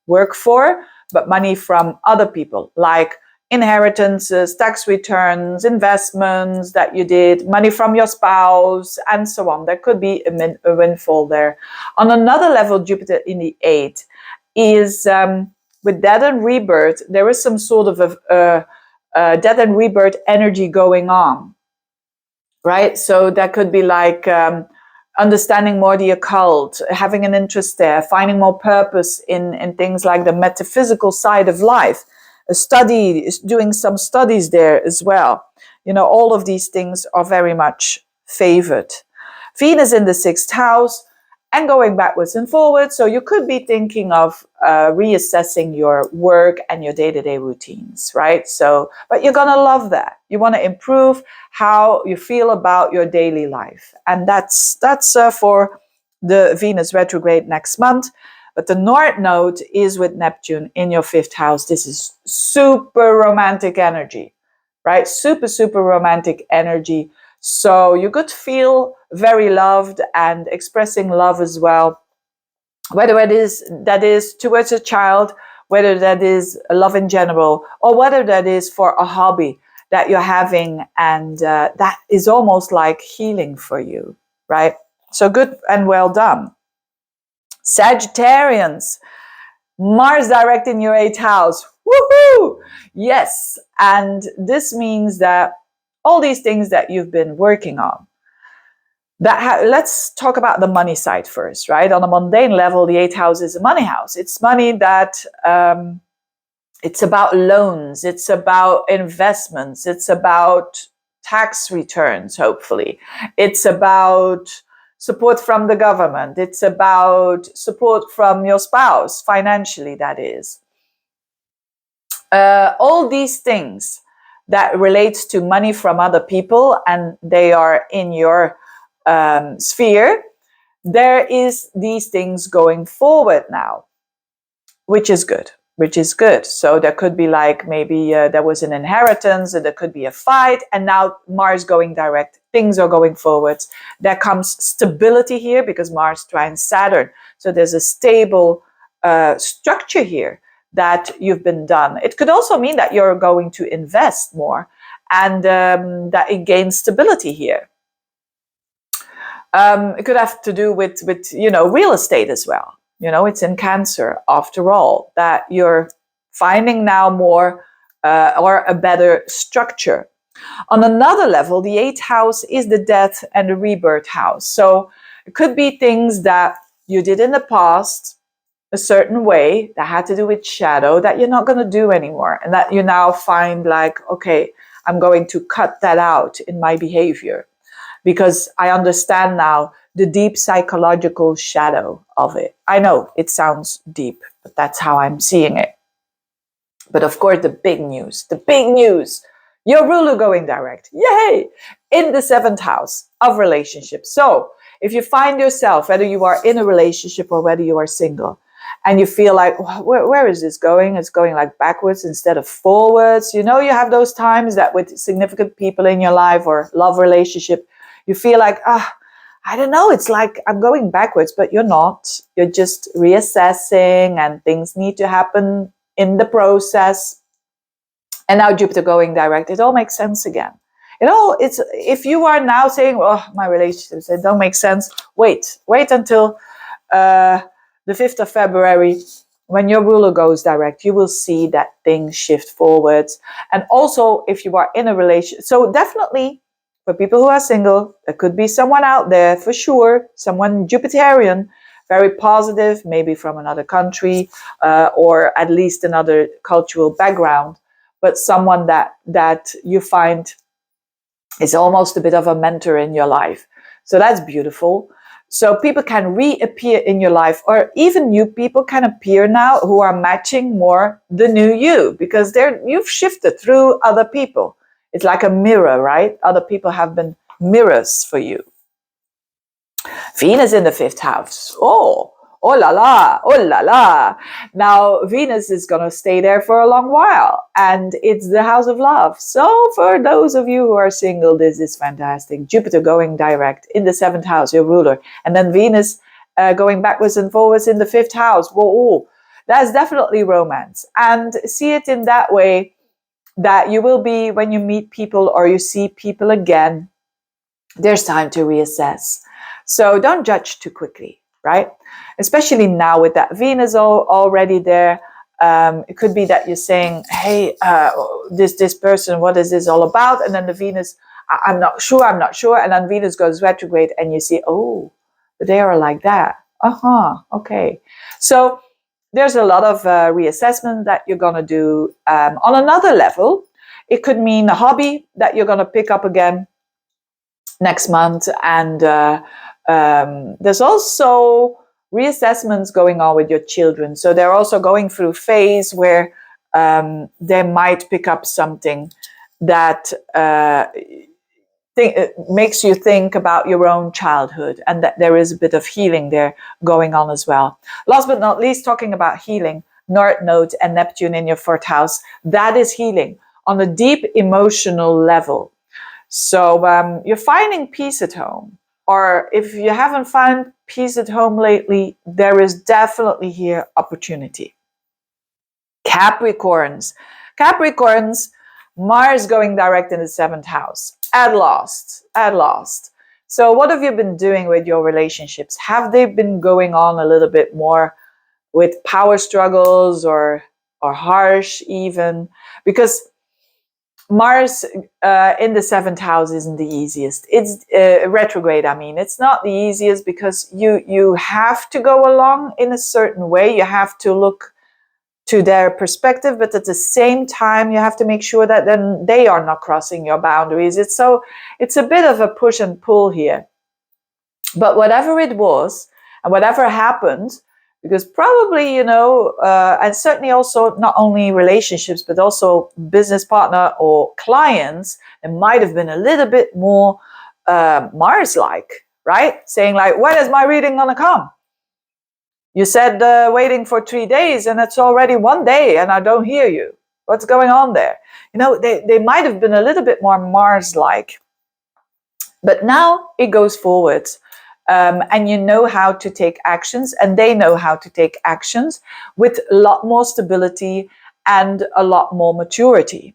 Speaker 1: work for, but money from other people, like inheritances, tax returns, investments that you did, money from your spouse, and so on. There could be a windfall there. On another level, Jupiter in the eighth is, with death and rebirth, there is some sort of a death and rebirth energy going on, right? So that could be like understanding more the occult, having an interest there, finding more purpose in things like the metaphysical side of life, doing some studies there as well. All of these things are very much favored. Venus in the sixth house and going backwards and forwards. So you could be thinking of reassessing your work and your day-to-day routines, right? So, but you're going to love that. You want to improve how you feel about your daily life. And that's for the Venus retrograde next month. But the North Node is with Neptune in your fifth house. This is super romantic energy, right? Super, super romantic energy. So you could feel very loved and expressing love as well. Whether that is towards a child, whether that is love in general, or whether that is for a hobby that you're having, and that is almost like healing for you, right? So good and well done. Sagittarians, Mars direct in your eighth house. Woohoo! Yes, and this means that all these things that you've been working on. Let's talk about the money side first, right? On a mundane level, the 8th house is a money house. It's money that it's about loans, it's about investments, it's about tax returns, hopefully. It's about support from the government. It's about support from your spouse, financially, that is. All these things that relates to money from other people and they are in your sphere, there is these things going forward now, which is good. So there could be like maybe there was an inheritance, and there could be a fight, and now Mars going direct, things are going forwards. There comes stability here because Mars trines Saturn. So there's a stable structure here that you've been done. It could also mean that you're going to invest more and that it gains stability here. It could have to do with real estate as well. It's in Cancer, after all, that you're finding now more or a better structure. On another level, the 8th house is the death and the rebirth house. So it could be things that you did in the past a certain way that had to do with shadow that you're not going to do anymore. And that you now find like, okay, I'm going to cut that out in my behavior because I understand now the deep psychological shadow of it. I know it sounds deep, but that's how I'm seeing it. But of course, the big news, your ruler going direct, yay, in the 7th house of relationships. So if you find yourself, whether you are in a relationship or whether you are single, and you feel like, where is this going? It's going like backwards instead of forwards. You have those times that with significant people in your life or love relationship, you feel like, I don't know, it's like I'm going backwards, but you're not. You're just reassessing and things need to happen in the process. And now Jupiter going direct, it all makes sense again. It's if you are now saying, my relationships, they don't make sense, wait until the 5th of February, when your ruler goes direct, you will see that things shift forwards. And also, if you are in a relationship, so definitely for people who are single, there could be someone out there for sure, someone Jupiterian, very positive, maybe from another country or at least another cultural background, but someone that you find is almost a bit of a mentor in your life. So that's beautiful. So people can reappear in your life, or even new people can appear now who are matching more the new you, because you've shifted through other people. It's like a mirror, right? Other people have been mirrors for you. Venus in the 5th house. Oh la la. Now, Venus is going to stay there for a long while, and it's the house of love. So for those of you who are single, this is fantastic. Jupiter going direct in the 7th house, your ruler, and then Venus going backwards and forwards in the 5th house. Whoa, that's definitely romance. And see it in that way, that you will be, when you meet people or you see people again, there's time to reassess. So don't judge too quickly, right? Especially now with that Venus already there. It could be that you're saying, hey, this person, what is this all about? And then the Venus, I'm not sure. And then Venus goes retrograde and you see, oh, they are like that. Okay. So there's a lot of reassessment that you're going to do. On another level, it could mean a hobby that you're going to pick up again next month. And there's also reassessments going on with your children. So they're also going through a phase where they might pick up something that makes you think about your own childhood, and that there is a bit of healing there going on as well. Last but not least, talking about healing, North Node and Neptune in your 4th house, that is healing on a deep emotional level. So you're finding peace at home, or if you haven't found peace at home lately, there is definitely here opportunity. Capricorns, Mars going direct in the 7th house. At last. So what have you been doing with your relationships? Have they been going on a little bit more with power struggles or harsh even? Because Mars in the 7th house isn't the easiest. It's retrograde. I mean, it's not the easiest because you have to go along in a certain way. You have to look to their perspective, but at the same time, you have to make sure that then they are not crossing your boundaries. It's a bit of a push and pull here. But whatever it was, and whatever happened, because probably, and certainly also not only relationships, but also business partner or clients, it might have been a little bit more Mars-like, right? Saying like, when is my reading going to come? You said waiting for 3 days and it's already 1 day and I don't hear you. What's going on there? They might have been a little bit more Mars-like. But now it goes forward. And you know how to take actions, and they know how to take actions with a lot more stability and a lot more maturity,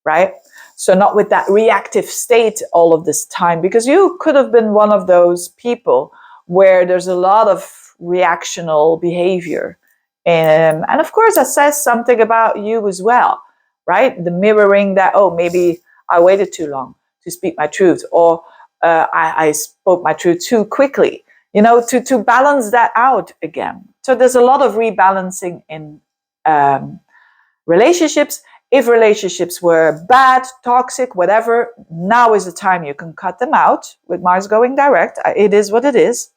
Speaker 1: right? So not with that reactive state all of this time, because you could have been one of those people where there's a lot of reactional behavior. And of course, that says something about you as well, right? The mirroring that, oh, maybe I waited too long to speak my truth, or I spoke my truth too quickly, to balance that out again. So there's a lot of rebalancing in relationships. If relationships were bad, toxic, whatever, now is the time you can cut them out with Mars going direct. It is what it is.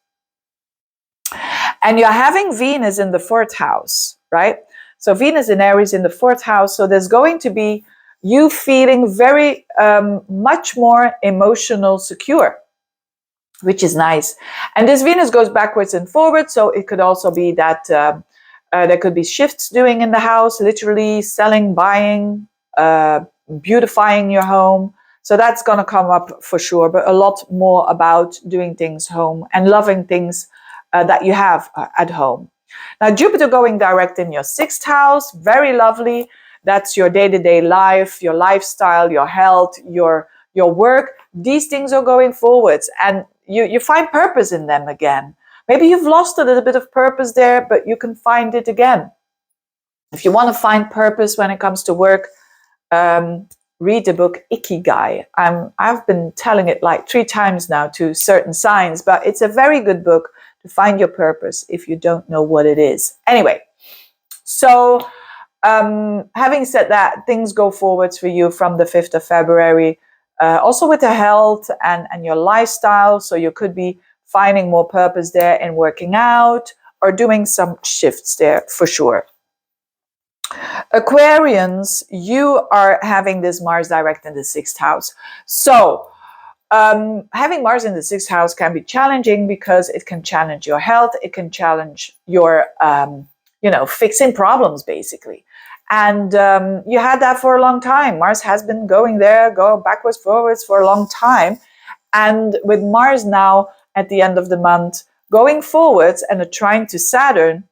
Speaker 1: And you're having Venus in the 4th house, right? So Venus in Aries in the 4th house. So there's going to be you feeling very much more emotional secure, which is nice. And this Venus goes backwards and forwards, so it could also be that there could be shifts doing in the house, literally selling, buying, beautifying your home. So that's going to come up for sure, but a lot more about doing things home and loving things that you have at home. Now, Jupiter going direct in your 6th house, very lovely. That's your day-to-day life, your lifestyle, your health, your work. These things are going forwards, and you find purpose in them again. Maybe you've lost a little bit of purpose there, but you can find it again. If you want to find purpose when it comes to work, read the book Ikigai. I've been telling it like 3 times now to certain signs, but it's a very good book to find your purpose if you don't know what it is. Anyway, so having said that, things go forwards for you from the 5th of February, also with the health and your lifestyle. So you could be finding more purpose there in working out or doing some shifts there for sure. Aquarians, you are having this Mars direct in the 6th house. So having Mars in the 6th house can be challenging because it can challenge your health. It can challenge your, fixing problems basically. And you had that for a long time. Mars has been going there, go backwards, forwards for a long time. And with Mars now at the end of the month going forwards and a trine to Saturn,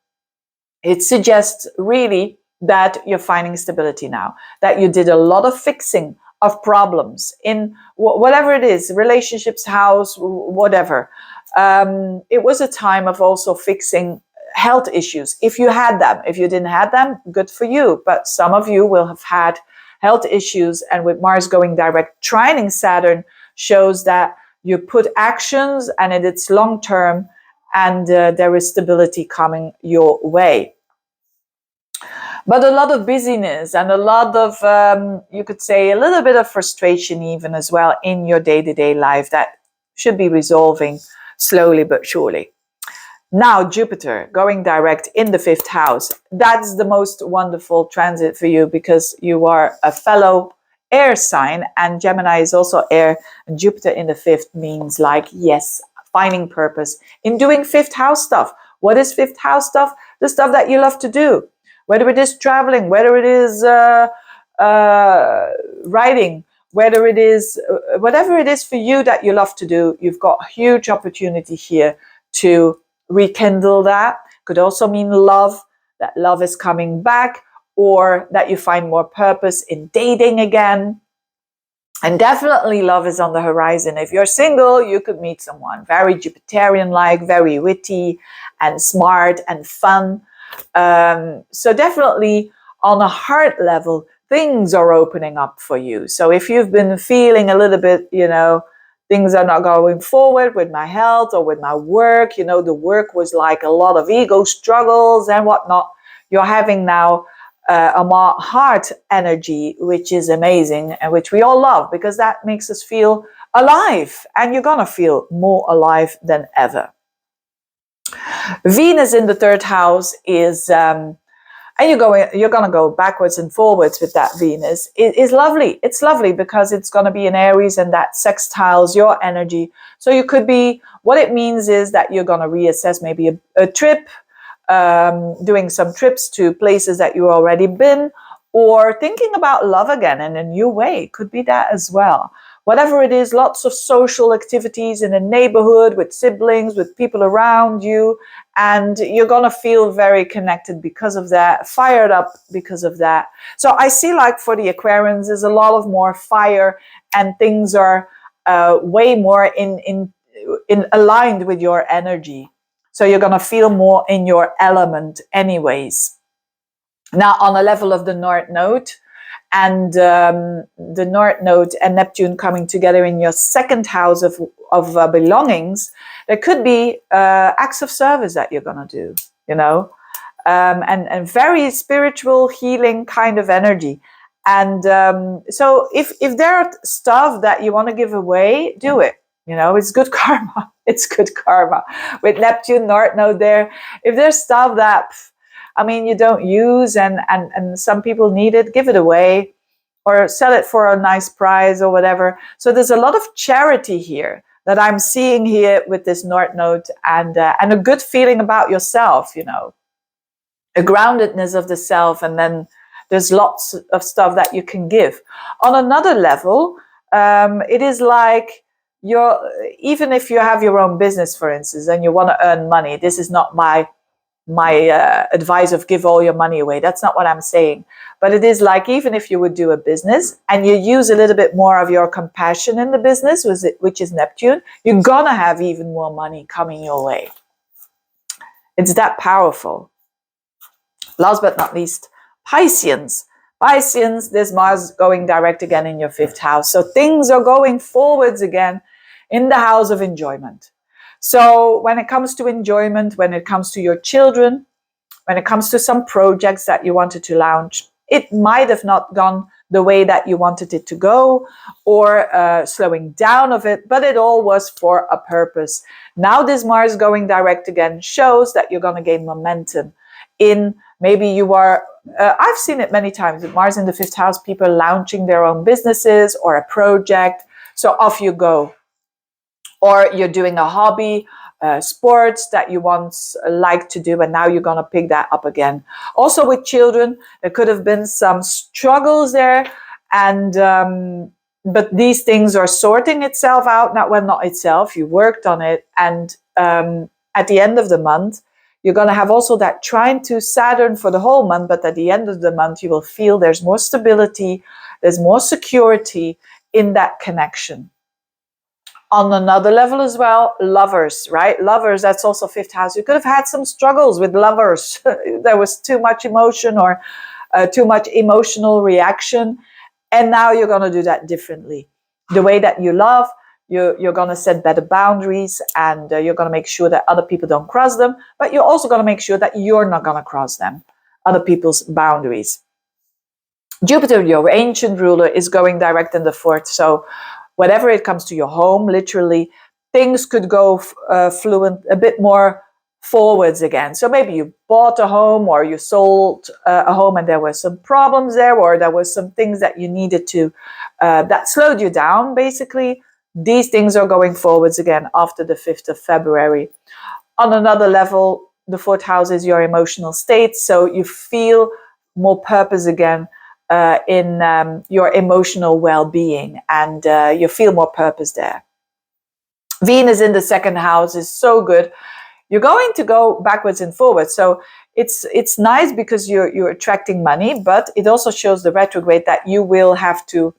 Speaker 1: it suggests really that you're finding stability now, that you did a lot of fixing of problems in whatever it is, relationships, house, whatever. It was a time of also fixing health issues. If you had them, if you didn't have them, good for you. But some of you will have had health issues. And with Mars going direct, trining Saturn shows that you put actions and it's long term and there is stability coming your way. But a lot of busyness and a lot of, you could say, a little bit of frustration even as well in your day-to-day life that should be resolving slowly but surely. Now, Jupiter going direct in the 5th house. That's the most wonderful transit for you because you are a fellow air sign, and Gemini is also air. And Jupiter in the 5th means like, yes, finding purpose in doing 5th house stuff. What is 5th house stuff? The stuff that you love to do. Whether it is traveling, whether it is writing, whether it is whatever it is for you that you love to do, you've got a huge opportunity here to rekindle that. Could also mean love, that love is coming back, or that you find more purpose in dating again. And definitely love is on the horizon. If you're single, you could meet someone very Jupiterian-like, very witty and smart and fun. So definitely on a heart level, things are opening up for you. So if you've been feeling a little bit, things are not going forward with my health or with my work, the work was like a lot of ego struggles and whatnot, you're having now a more heart energy, which is amazing and which we all love, because that makes us feel alive, and you're gonna feel more alive than ever. Venus in the third house is and you're gonna go backwards and forwards with that Venus. It is lovely. It's lovely because it's gonna be in Aries, and that sextiles your energy. So you could be, what it means is that you're gonna reassess maybe a trip, doing some trips to places that you've already been, or thinking about love again in a new way. Could be that as well. Whatever it is, lots of social activities in a neighborhood with siblings, with people around you, and you're gonna feel very connected because of that, fired up because of that. So I see, like, for the Aquarians, there's a lot of more fire, and things are way more in aligned with your energy. So you're gonna feel more in your element anyways. Now, on a level of the North Node, and the North Node and Neptune coming together in your second house of belongings, there could be acts of service that you're gonna do, and very spiritual, healing kind of energy. And so if there are stuff that you want to give away, do it. It's good karma. It's good karma. With Neptune, North Node there, if there's stuff that, you don't use and some people need it, give it away or sell it for a nice price or whatever. So there's a lot of charity here that I'm seeing here with this North Node, and a good feeling about yourself, a groundedness of the self, and then there's lots of stuff that you can give. On another level, it is like even if you have your own business, for instance, and you want to earn money, this is not my advice of give all your money away. That's not what I'm saying. But it is like, even if you would do a business and you use a little bit more of your compassion in the business, which is Neptune, you're gonna have even more money coming your way. It's that powerful. Last but not least, Pisceans. Pisceans, there's Mars going direct again in your fifth house. So things are going forwards again in the house of enjoyment. So when it comes to enjoyment, when it comes to your children, when it comes to some projects that you wanted to launch, it might have not gone the way that you wanted it to go, or slowing down of it, but it all was for a purpose. Now this Mars going direct again shows that you're going to gain momentum in, maybe you are, I've seen it many times with Mars in the fifth house, people launching their own businesses or a project. So off you go. Or you're doing a hobby, sports that you once liked to do, and now you're going to pick that up again. Also with children, there could have been some struggles there, and but these things are sorting itself out. Not itself, you worked on it, and at the end of the month, you're going to have also that trine to Saturn for the whole month, but at the end of the month, you will feel there's more stability, there's more security in that connection. On another level as well, lovers, right? Lovers, that's also fifth house. You could have had some struggles with lovers. There was too much emotion or too much emotional reaction. And now you're going to do that differently. The way that you love, you're going to set better boundaries, and you're going to make sure that other people don't cross them. But you're also going to make sure that you're not going to cross them, other people's boundaries. Jupiter, your ancient ruler, is going direct in the fourth. So whenever it comes to your home, literally, things could go fluent, a bit more forwards again. So maybe you bought a home, or you sold a home and there were some problems there, or there were some things that you needed to, that slowed you down, basically. These things are going forwards again after the 5th of February. On another level, the fourth house is your emotional state. So you feel more purpose again in your emotional well-being, and you feel more purpose there. Venus in the second house is so good. You're going to go backwards and forwards. So it's nice because you're attracting money, but it also shows the retrograde that you will have to,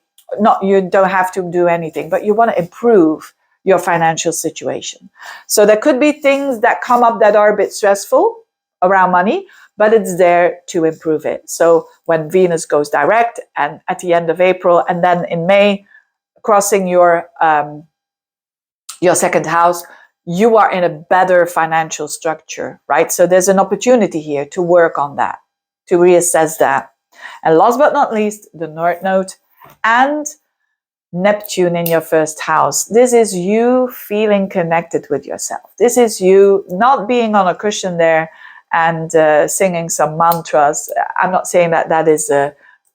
Speaker 1: you don't have to do anything, but you want to improve your financial situation. So there could be things that come up that are a bit stressful around money, but it's there to improve it. So when Venus goes direct and at the end of April and then in May, crossing your second house, you are in a better financial structure, right? So there's an opportunity here to work on that, to reassess that. And last but not least, the North Node and Neptune in your first house. This is you feeling connected with yourself. This is you not being on a cushion there and singing some mantras. I'm not saying that that is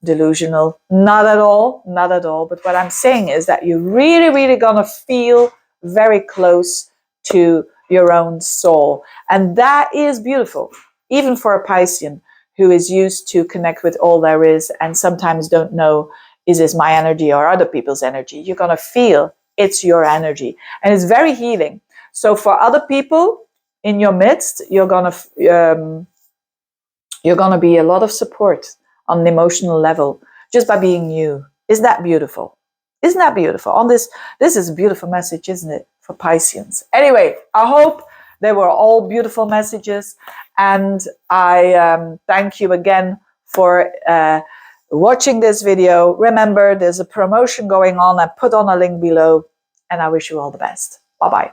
Speaker 1: delusional. Not at all. Not at all. But what I'm saying is that you're really, really going to feel very close to your own soul. And that is beautiful, even for a Piscean who is used to connect with all there is and sometimes don't know, is this my energy or other people's energy? You're going to feel it's your energy. And it's very healing. So for other people in your midst, you're going to be a lot of support on an emotional level just by being you. Isn't that beautiful? Isn't that beautiful? This is a beautiful message, isn't it, for Pisceans? Anyway, I hope they were all beautiful messages. And I thank you again for watching this video. Remember, there's a promotion going on. I put on a link below, and I wish you all the best. Bye-bye.